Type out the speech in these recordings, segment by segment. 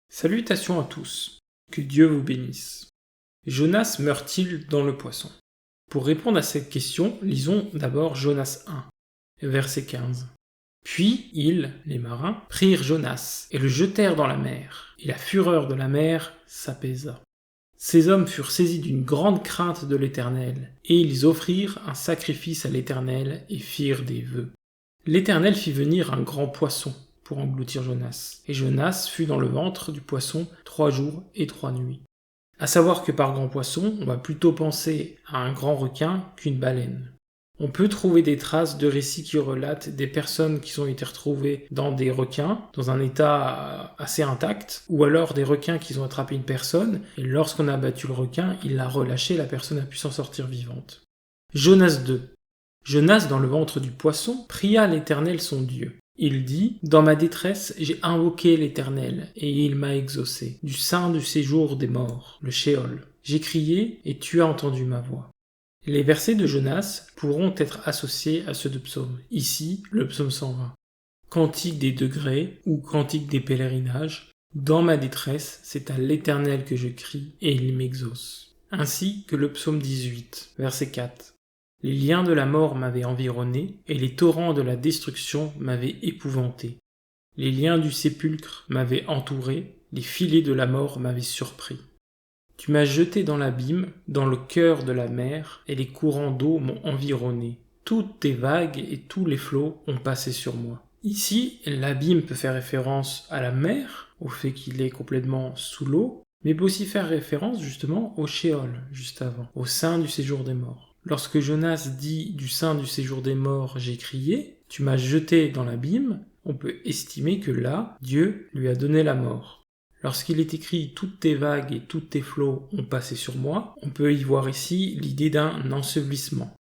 Salutations à tous, que Dieu vous bénisse. Jonas meurt-il dans le poisson? Pour répondre à cette question, lisons d'abord Jonas 1, verset 15. Puis ils, les marins, prirent Jonas et le jetèrent dans la mer, et la fureur de la mer s'apaisa. Ces hommes furent saisis d'une grande crainte de l'Éternel, et ils offrirent un sacrifice à l'Éternel et firent des vœux. L'Éternel fit venir un grand poisson pour engloutir Jonas, et Jonas fut dans le ventre du poisson 3 jours et 3 nuits. À savoir que par grand poisson, on va plutôt penser à un grand requin qu'une baleine. On peut trouver des traces de récits qui relatent des personnes qui ont été retrouvées dans des requins, dans un état assez intact, ou alors des requins qui ont attrapé une personne, et lorsqu'on a abattu le requin, il l'a relâché, la personne a pu s'en sortir vivante. Jonas 2. Jonas, dans le ventre du poisson, pria l'Éternel son Dieu. Il dit « Dans ma détresse, j'ai invoqué l'Éternel, et il m'a exaucé, du sein du séjour des morts, le Shéol. J'ai crié, et tu as entendu ma voix. » Les versets de Jonas pourront être associés à ceux de Psaume. Ici, le psaume 120. Cantique des degrés ou cantique des pèlerinages. Dans ma détresse, c'est à l'Éternel que je crie, et il m'exauce. Ainsi que le psaume 18, verset 4. Les liens de la mort m'avaient environné, et les torrents de la destruction m'avaient épouvanté. Les liens du sépulcre m'avaient entouré, les filets de la mort m'avaient surpris. Tu m'as jeté dans l'abîme, dans le cœur de la mer, et les courants d'eau m'ont environné. Toutes tes vagues et tous les flots ont passé sur moi. Ici, l'abîme peut faire référence à la mer, au fait qu'il est complètement sous l'eau, mais peut aussi faire référence justement au Shéol, juste avant, au sein du séjour des morts. Lorsque Jonas dit « du sein du séjour des morts, j'ai crié », tu m'as jeté dans l'abîme, on peut estimer que là, Dieu lui a donné la mort. Lorsqu'il est écrit « toutes tes vagues et tous tes flots ont passé sur moi », on peut y voir ici l'idée d'un ensevelissement.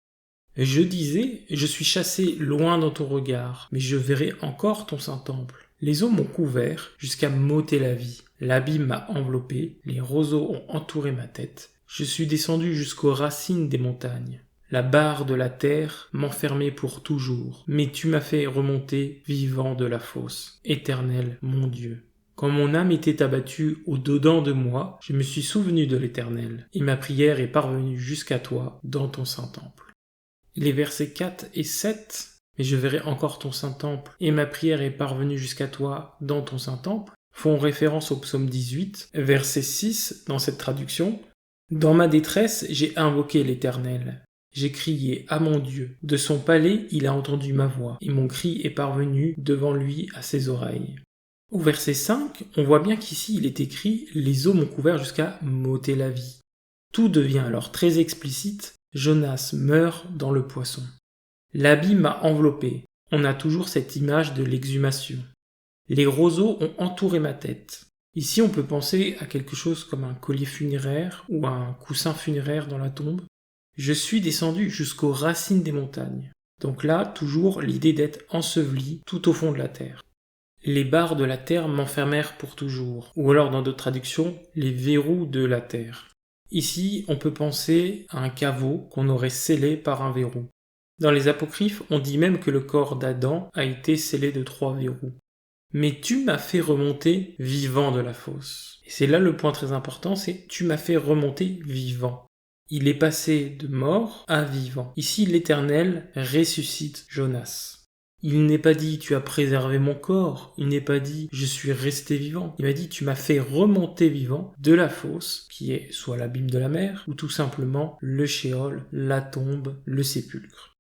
Je disais « je suis chassé loin dans ton regard, mais je verrai encore ton saint temple. Les eaux m'ont couvert jusqu'à m'ôter la vie. L'abîme m'a enveloppé, les roseaux ont entouré ma tête. Je suis descendu jusqu'aux racines des montagnes. La barre de la terre m'enfermait pour toujours, mais tu m'as fait remonter vivant de la fosse. Éternel, mon Dieu. Quand mon âme était abattue au-dedans de moi, je me suis souvenu de l'Éternel, et ma prière est parvenue jusqu'à toi dans ton saint temple. Les versets 4 et 7, « Mais je verrai encore ton saint temple, et ma prière est parvenue jusqu'à toi dans ton saint temple », font référence au psaume 18, verset 6 dans cette traduction. « Dans ma détresse, j'ai invoqué l'Éternel. J'ai crié à mon Dieu. De son palais, il a entendu ma voix, et mon cri est parvenu devant lui à ses oreilles. » Au verset 5, on voit bien qu'ici il est écrit « Les eaux m'ont couvert jusqu'à m'ôter la vie ». Tout devient alors très explicite, Jonas meurt dans le poisson. L'abîme m'a enveloppé, on a toujours cette image de l'exhumation. Les roseaux ont entouré ma tête. Ici on peut penser à quelque chose comme un collier funéraire ou un coussin funéraire dans la tombe. Je suis descendu jusqu'aux racines des montagnes. Donc là, toujours l'idée d'être enseveli tout au fond de la terre. Les barres de la terre m'enfermèrent pour toujours, ou alors dans d'autres traductions, les verrous de la terre. Ici, on peut penser à un caveau qu'on aurait scellé par un verrou. Dans les apocryphes, on dit même que le corps d'Adam a été scellé de 3 verrous. Mais tu m'as fait remonter vivant de la fosse. Et c'est là le point très important, c'est tu m'as fait remonter vivant. Il est passé de mort à vivant. Ici, l'Éternel ressuscite Jonas. Il n'est pas dit « tu as préservé mon corps », il n'est pas dit « je suis resté vivant ». Il m'a dit « tu m'as fait remonter vivant de la fosse », qui est soit l'abîme de la mer, ou tout simplement le Shéol, la tombe, le sépulcre.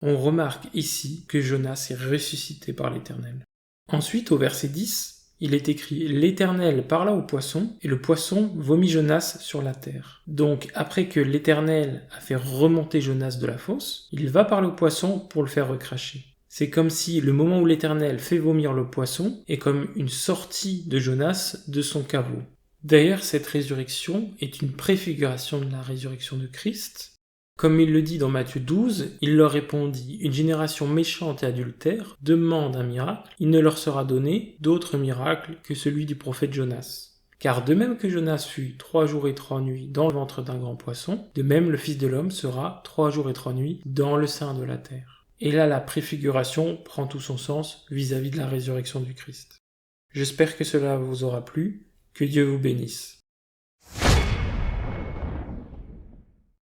On remarque ici que Jonas est ressuscité par l'Éternel. Ensuite, au verset 10, il est écrit « L'Éternel parla au poisson, et le poisson vomit Jonas sur la terre. » Donc, après que l'Éternel a fait remonter Jonas de la fosse, il va parler au poisson pour le faire recracher. C'est comme si le moment où l'Éternel fait vomir le poisson est comme une sortie de Jonas de son caveau. D'ailleurs, cette résurrection est une préfiguration de la résurrection de Christ. Comme il le dit dans Matthieu 12, il leur répondit « Une génération méchante et adultère demande un miracle, il ne leur sera donné d'autre miracle que celui du prophète Jonas. Car de même que Jonas fut 3 jours et 3 nuits dans le ventre d'un grand poisson, de même le Fils de l'homme sera 3 jours et 3 nuits dans le sein de la terre. » Et là, la préfiguration prend tout son sens vis-à-vis de la résurrection du Christ. J'espère que cela vous aura plu. Que Dieu vous bénisse.